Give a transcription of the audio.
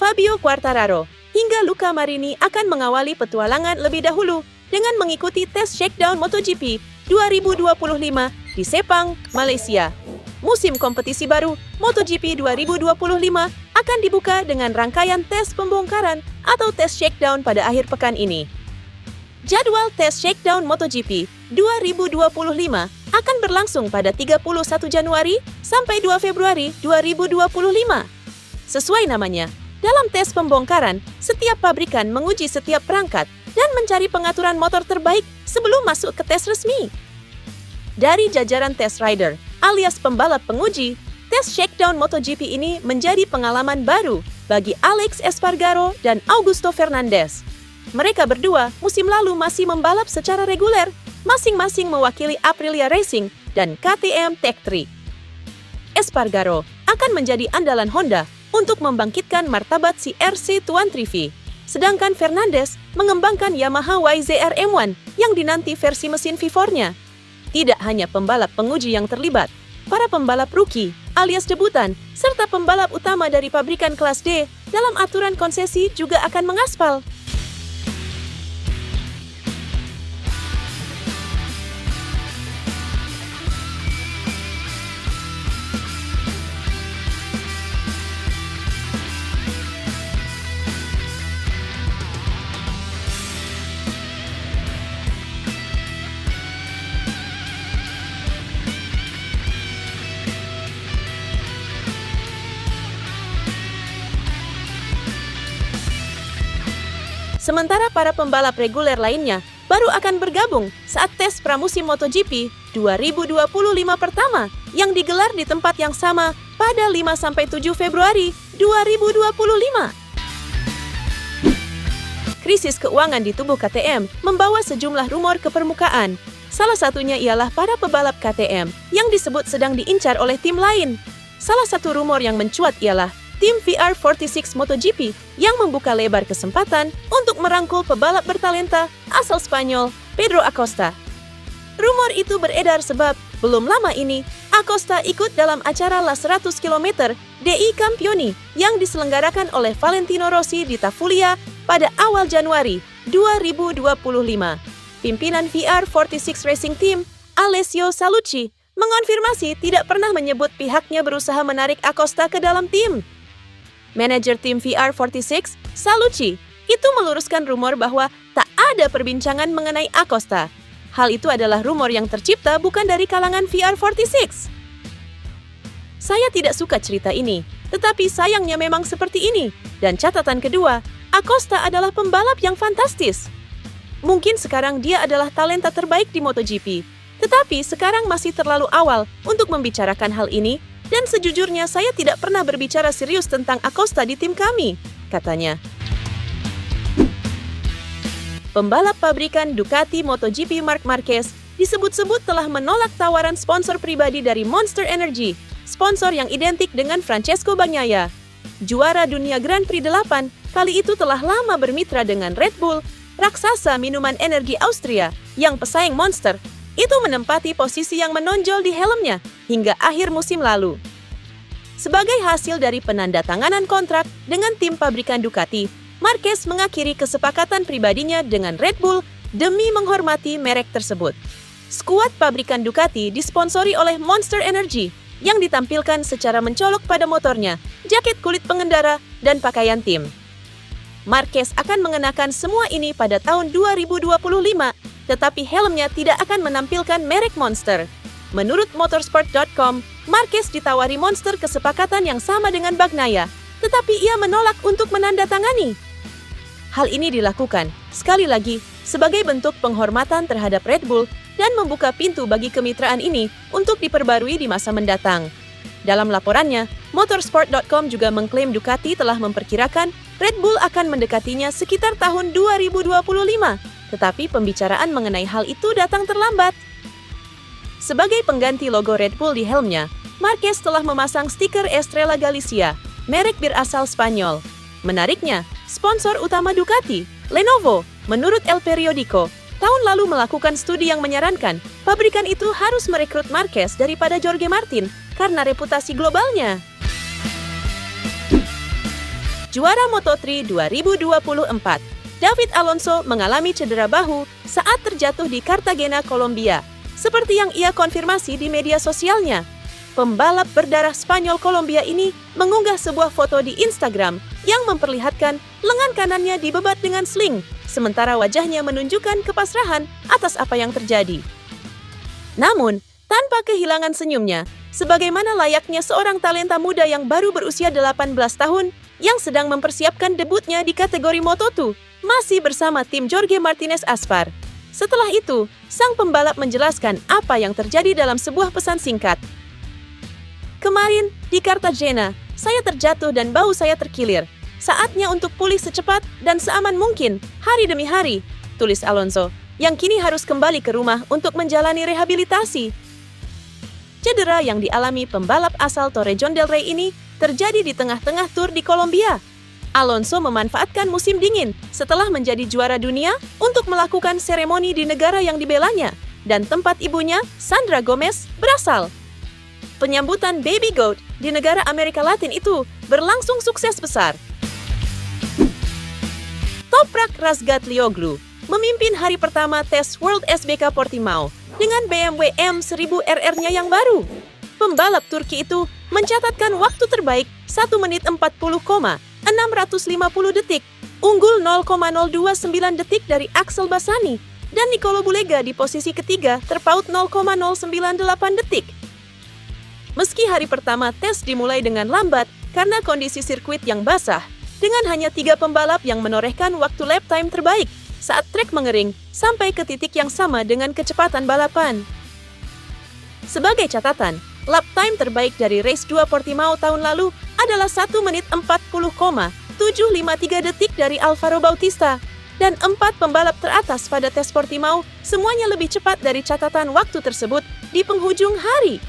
Fabio Quartararo, hingga Luca Marini akan mengawali petualangan lebih dahulu dengan mengikuti tes shakedown MotoGP 2025 di Sepang, Malaysia. Musim kompetisi baru MotoGP 2025 akan dibuka dengan rangkaian tes pembongkaran atau tes shakedown pada akhir pekan ini. Jadwal tes shakedown MotoGP 2025 akan berlangsung pada 31 Januari sampai 2 Februari 2025. Sesuai namanya, dalam tes pembongkaran, setiap pabrikan menguji setiap perangkat dan mencari pengaturan motor terbaik sebelum masuk ke tes resmi. Dari jajaran test rider alias pembalap penguji, tes shakedown MotoGP ini menjadi pengalaman baru bagi Alex Espargaro dan Augusto Fernandez. Mereka berdua musim lalu masih membalap secara reguler, masing-masing mewakili Aprilia Racing dan KTM Tech3. Espargaro akan menjadi andalan Honda untuk membangkitkan martabat si RC Tuan Trivi. Sedangkan Fernandez mengembangkan Yamaha YZR M1 yang dinanti versi mesin V4-nya. Tidak hanya pembalap penguji yang terlibat, para pembalap rookie alias debutan, serta pembalap utama dari pabrikan kelas D dalam aturan konsesi juga akan mengaspal. Sementara para pembalap reguler lainnya baru akan bergabung saat tes pramusim MotoGP 2025 pertama yang digelar di tempat yang sama pada 5-7 Februari 2025. Krisis keuangan di tubuh KTM membawa sejumlah rumor ke permukaan. Salah satunya ialah para pebalap KTM yang disebut sedang diincar oleh tim lain. Salah satu rumor yang mencuat ialah tim VR46 MotoGP yang membuka lebar kesempatan untuk merangkul pebalap bertalenta asal Spanyol, Pedro Acosta. Rumor itu beredar sebab belum lama ini Acosta ikut dalam acara La 100 km DI Campioni yang diselenggarakan oleh Valentino Rossi di Tafulia pada awal Januari 2025. Pimpinan VR46 Racing Team, Alessio Salucci, mengonfirmasi tidak pernah menyebut pihaknya berusaha menarik Acosta ke dalam tim. Manajer tim VR46, Salucci, itu meluruskan rumor bahwa tak ada perbincangan mengenai Acosta. Hal itu adalah rumor yang tercipta bukan dari kalangan VR46. Saya tidak suka cerita ini, tetapi sayangnya memang seperti ini. Dan catatan kedua, Acosta adalah pembalap yang fantastis. Mungkin sekarang dia adalah talenta terbaik di MotoGP, tetapi sekarang masih terlalu awal untuk membicarakan hal ini. Dan sejujurnya saya tidak pernah berbicara serius tentang Acosta di tim kami, katanya. Pembalap pabrikan Ducati MotoGP Marc Marquez disebut-sebut telah menolak tawaran sponsor pribadi dari Monster Energy, sponsor yang identik dengan Francesco Bagnaia. Juara dunia Grand Prix 8 kali itu telah lama bermitra dengan Red Bull, raksasa minuman energi Austria, yang pesaing Monster itu menempati posisi yang menonjol di helmnya hingga akhir musim lalu. Sebagai hasil dari penandatanganan kontrak dengan tim pabrikan Ducati, Marquez mengakhiri kesepakatan pribadinya dengan Red Bull demi menghormati merek tersebut. Skuad pabrikan Ducati disponsori oleh Monster Energy yang ditampilkan secara mencolok pada motornya, jaket kulit pengendara, dan pakaian tim. Marquez akan mengenakan semua ini pada tahun 2025, tetapi helmnya tidak akan menampilkan merek Monster. Menurut motorsport.com, Marquez ditawari Monster kesepakatan yang sama dengan Bagnaia, tetapi ia menolak untuk menandatangani. Hal ini dilakukan, sekali lagi, sebagai bentuk penghormatan terhadap Red Bull dan membuka pintu bagi kemitraan ini untuk diperbarui di masa mendatang. Dalam laporannya, motorsport.com juga mengklaim Ducati telah memperkirakan Red Bull akan mendekatinya sekitar tahun 2025. Tetapi pembicaraan mengenai hal itu datang terlambat. Sebagai pengganti logo Red Bull di helmnya, Marquez telah memasang stiker Estrella Galicia, merek bir asal Spanyol. Menariknya, sponsor utama Ducati, Lenovo, menurut El Periodico, tahun lalu melakukan studi yang menyarankan pabrikan itu harus merekrut Marquez daripada Jorge Martin karena reputasi globalnya. juara Moto3 2024. David Alonso mengalami cedera bahu saat terjatuh di Cartagena, Kolombia, seperti yang ia konfirmasi di media sosialnya. Pembalap berdarah Spanyol Kolombia ini mengunggah sebuah foto di Instagram yang memperlihatkan lengan kanannya dibebat dengan sling, sementara wajahnya menunjukkan kepasrahan atas apa yang terjadi. Namun, tanpa kehilangan senyumnya, sebagaimana layaknya seorang talenta muda yang baru berusia 18 tahun yang sedang mempersiapkan debutnya di kategori Moto2, masih bersama tim Jorge Martinez Aspar. Setelah itu, sang pembalap menjelaskan apa yang terjadi dalam sebuah pesan singkat. Kemarin, di Cartagena, saya terjatuh dan bahu saya terkilir. Saatnya untuk pulih secepat dan seaman mungkin, hari demi hari, tulis Alonso, yang kini harus kembali ke rumah untuk menjalani rehabilitasi. Cedera yang dialami pembalap asal Torrejón del Rey ini terjadi di tengah-tengah tur di Kolombia. Alonso memanfaatkan musim dingin setelah menjadi juara dunia untuk melakukan seremoni di negara yang dibelanya dan tempat ibunya, Sandra Gomez, berasal. Penyambutan Baby Goat di negara Amerika Latin itu berlangsung sukses besar. Toprak Razgatlioglu memimpin hari pertama tes World SBK Portimao dengan BMW M1000 RR-nya yang baru. Pembalap Turki itu mencatatkan waktu terbaik 1 menit 40,650 detik, unggul 0,029 detik dari Axel Bassani, dan Nicolo Bulega di posisi ketiga terpaut 0,098 detik. Meski hari pertama tes dimulai dengan lambat karena kondisi sirkuit yang basah, dengan hanya 3 pembalap yang menorehkan waktu lap time terbaik saat trek mengering sampai ke titik yang sama dengan kecepatan balapan. Sebagai catatan, lap time terbaik dari race 2 Portimao tahun lalu adalah 1 menit 40,753 detik dari Alvaro Bautista, dan 4 pembalap teratas pada tes Portimao semuanya lebih cepat dari catatan waktu tersebut di penghujung hari.